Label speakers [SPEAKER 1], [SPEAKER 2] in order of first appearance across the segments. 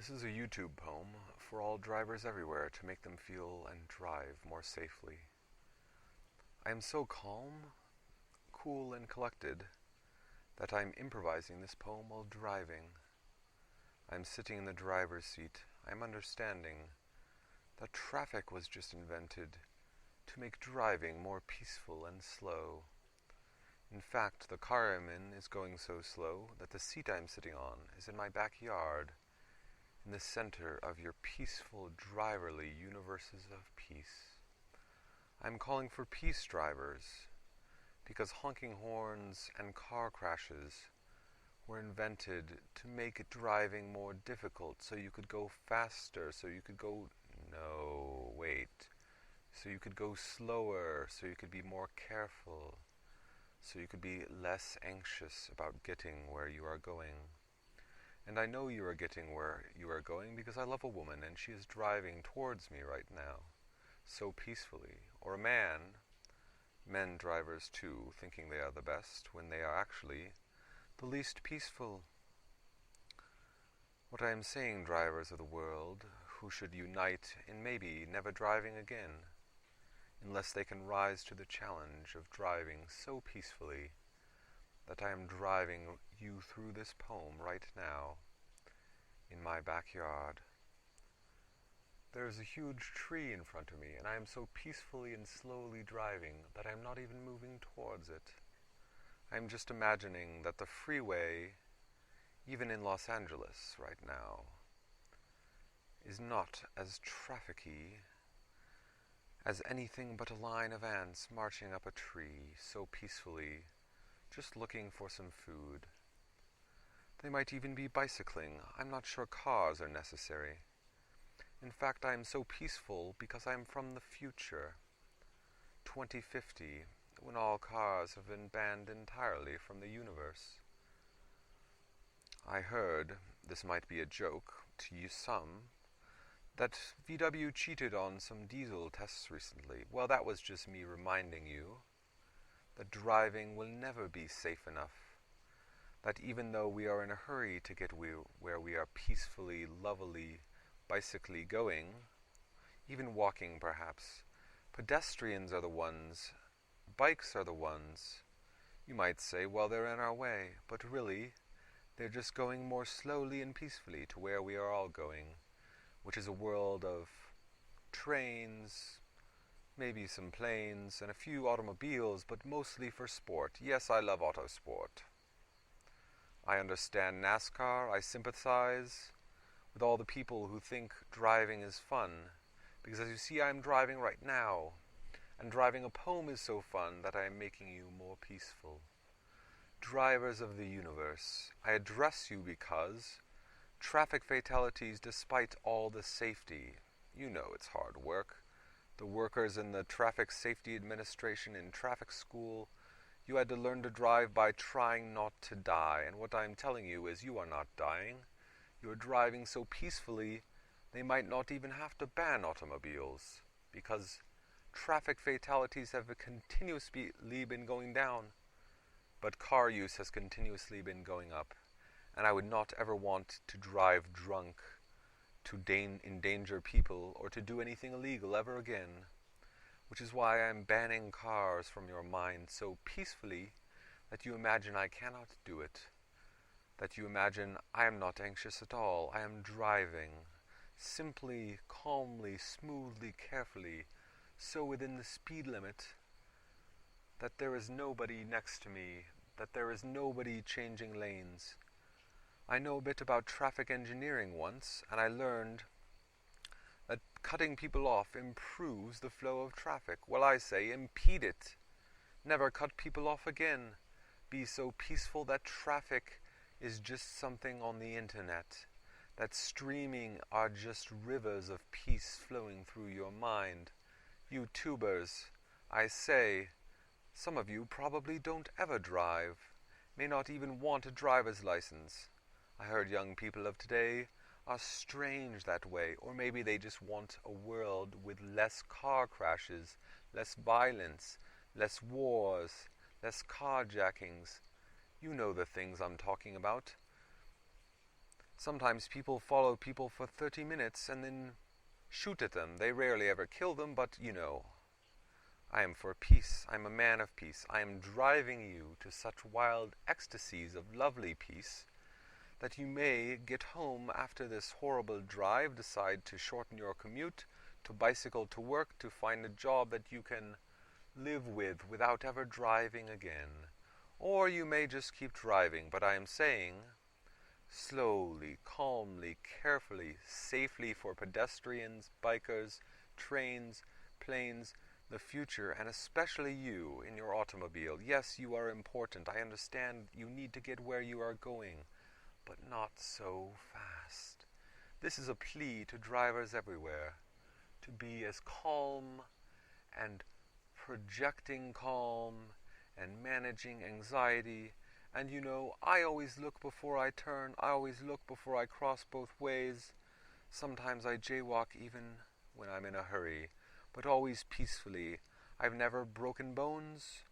[SPEAKER 1] This is a YouTube poem for all drivers everywhere to make them feel and drive more safely. I am so calm, cool, and collected that I am improvising this poem while driving. I am sitting in the driver's seat. I am understanding that traffic was just invented to make driving more peaceful and slow. In fact, the car I'm in is going so slow that the seat I'm sitting on is in my backyard, in the center of your peaceful, driverly universes of peace. I'm calling for peace drivers, because honking horns and car crashes were invented to make driving more difficult, so you could go faster, so you could go, no, wait, so you could go slower, so you could be more careful, so you could be less anxious about getting where you are going. And I know you are getting where you are going because I love a woman and she is driving towards me right now, so peacefully. Or a man, men drivers too, thinking they are the best when they are actually the least peaceful. What I am saying, drivers of the world, who should unite in maybe never driving again, unless they can rise to the challenge of driving so peacefully that I am driving you through this poem right now, in my backyard. There is a huge tree in front of me, and I am so peacefully and slowly driving that I am not even moving towards it. I am just imagining that the freeway, even in Los Angeles right now, is not as trafficky as anything but a line of ants marching up a tree so peacefully, just looking for some food. They might even be bicycling. I'm not sure cars are necessary. In fact, I am so peaceful because I am from the future, 2050, when all cars have been banned entirely from the universe. I heard, this might be a joke to you some, that VW cheated on some diesel tests recently. Well, that was just me reminding you that driving will never be safe enough. That even though we are in a hurry to get where we are peacefully, lovely, bicycling going, even walking perhaps, pedestrians are the ones, bikes are the ones. You might say, well, they're in our way, but really, they're just going more slowly and peacefully to where we are all going, which is a world of trains, maybe some planes, and a few automobiles, but mostly for sport. Yes, I love autosport. I understand NASCAR. I sympathize with all the people who think driving is fun, because as you see, I'm driving right now, and driving a poem is so fun that I am making you more peaceful. Drivers of the universe, I address you because traffic fatalities, despite all the safety, you know it's hard work. The workers in the Traffic Safety Administration in traffic school, you had to learn to drive by trying not to die. And what I'm telling you is you are not dying. You are driving so peacefully, they might not even have to ban automobiles, because traffic fatalities have continuously been going down, but car use has continuously been going up. And I would not ever want to drive drunk to endanger people or to do anything illegal ever again, which is why I am banning cars from your mind so peacefully that you imagine I cannot do it, that you imagine I am not anxious at all. I am driving, simply, calmly, smoothly, carefully, so within the speed limit that there is nobody next to me, that there is nobody changing lanes. I know a bit about traffic engineering once, and I learned that cutting people off improves the flow of traffic. Well, I say impede it. Never cut people off again. Be so peaceful that traffic is just something on the internet. That streaming are just rivers of peace flowing through your mind. YouTubers, I say, some of you probably don't ever drive, may not even want a driver's license. I heard young people of today are strange that way, or maybe they just want a world with less car crashes, less violence, less wars, less carjackings. You know the things I'm talking about. Sometimes people follow people for 30 minutes and then shoot at them. They rarely ever kill them, but you know. I am for peace. I am a man of peace. I am driving you to such wild ecstasies of lovely peace that you may get home after this horrible drive, decide to shorten your commute, to bicycle to work, to find a job that you can live with without ever driving again. Or you may just keep driving, but I am saying slowly, calmly, carefully, safely for pedestrians, bikers, trains, planes, the future, and especially you in your automobile. Yes, you are important. I understand you need to get where you are going, but not so fast. This is a plea to drivers everywhere to be as calm and projecting calm and managing anxiety. And you know, I always look before I turn. I always look before I cross both ways. Sometimes I jaywalk even when I'm in a hurry, but always peacefully. I've never broken bones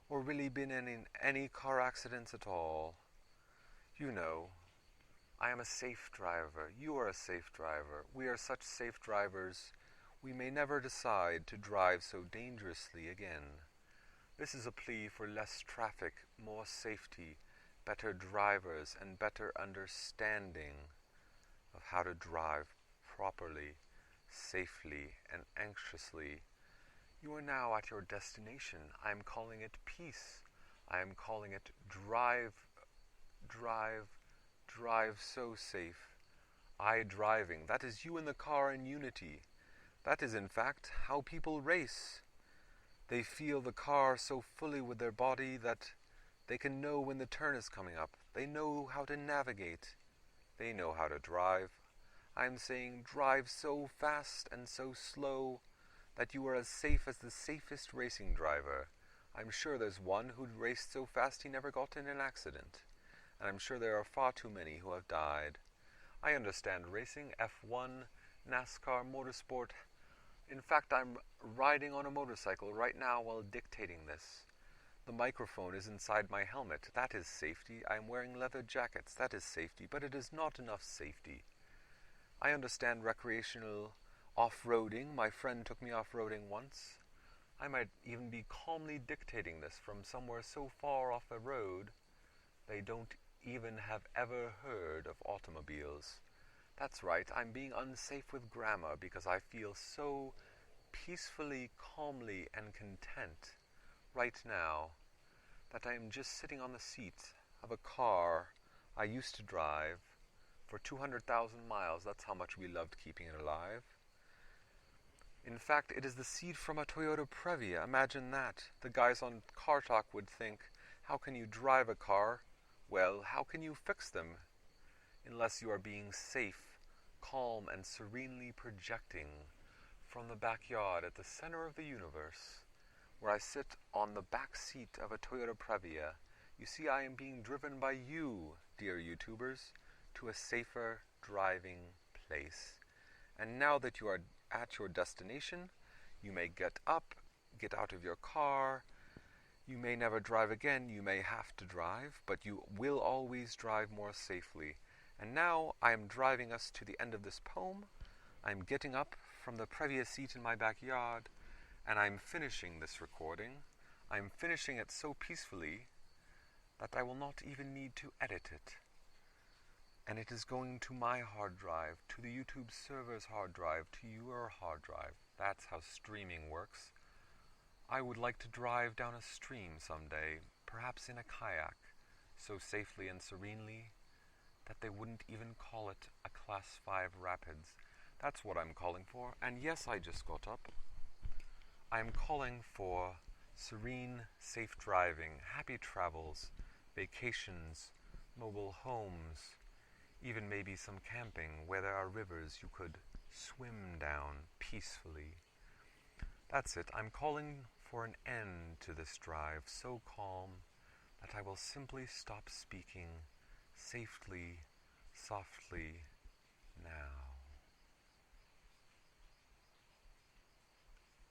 [SPEAKER 1] or really been in any car accidents at all. You know, I am a safe driver. You are a safe driver. We are such safe drivers. We may never decide to drive so dangerously again. This is a plea for less traffic, more safety, better drivers, and better understanding of how to drive properly, safely, and anxiously. You are now at your destination. I am calling it peace. I am calling it drive, drive, drive so safe. I driving. That is you in the car in unity. That is, in fact, how people race. They feel the car so fully with their body that they can know when the turn is coming up. They know how to navigate. They know how to drive. I'm saying drive so fast and so slow that you are as safe as the safest racing driver. I'm sure there's one who raced so fast he never got in an accident. And I'm sure there are far too many who have died. I understand racing, F1, NASCAR, motorsport. In fact, I'm riding on a motorcycle right now while dictating this. The microphone is inside my helmet. That is safety. I am wearing leather jackets. That is safety. But it is not enough safety. I understand recreational off-roading. My friend took me off-roading once. I might even be calmly dictating this from somewhere so far off the road they don't even have ever heard of automobiles. That's right, I'm being unsafe with grammar because I feel so peacefully, calmly, and content right now that I am just sitting on the seat of a car I used to drive for 200,000 miles. That's how much we loved keeping it alive. In fact, it is the seat from a Toyota Previa. Imagine that. The guys on Car Talk would think, how can you drive a car? Well, how can you fix them unless you are being safe, calm, and serenely projecting from the backyard at the center of the universe, where I sit on the back seat of a Toyota Previa. You see, I am being driven by you, dear YouTubers, to a safer driving place. And now that you are at your destination, you may get up, get out of your car. You may never drive again, you may have to drive, but you will always drive more safely. And now I am driving us to the end of this poem. I'm getting up from the Previa seat in my backyard, and I'm finishing this recording. I'm finishing it so peacefully that I will not even need to edit it. And it is going to my hard drive, to the YouTube server's hard drive, to your hard drive. That's how streaming works. I would like to drive down a stream someday, perhaps in a kayak, so safely and serenely that they wouldn't even call it a Class 5 rapids. That's what I'm calling for. And yes, I just got up. I'm calling for serene, safe driving, happy travels, vacations, mobile homes, even maybe some camping where there are rivers you could swim down peacefully. That's it. I'm calling for an end to this drive so calm that I will simply stop speaking safely, softly now.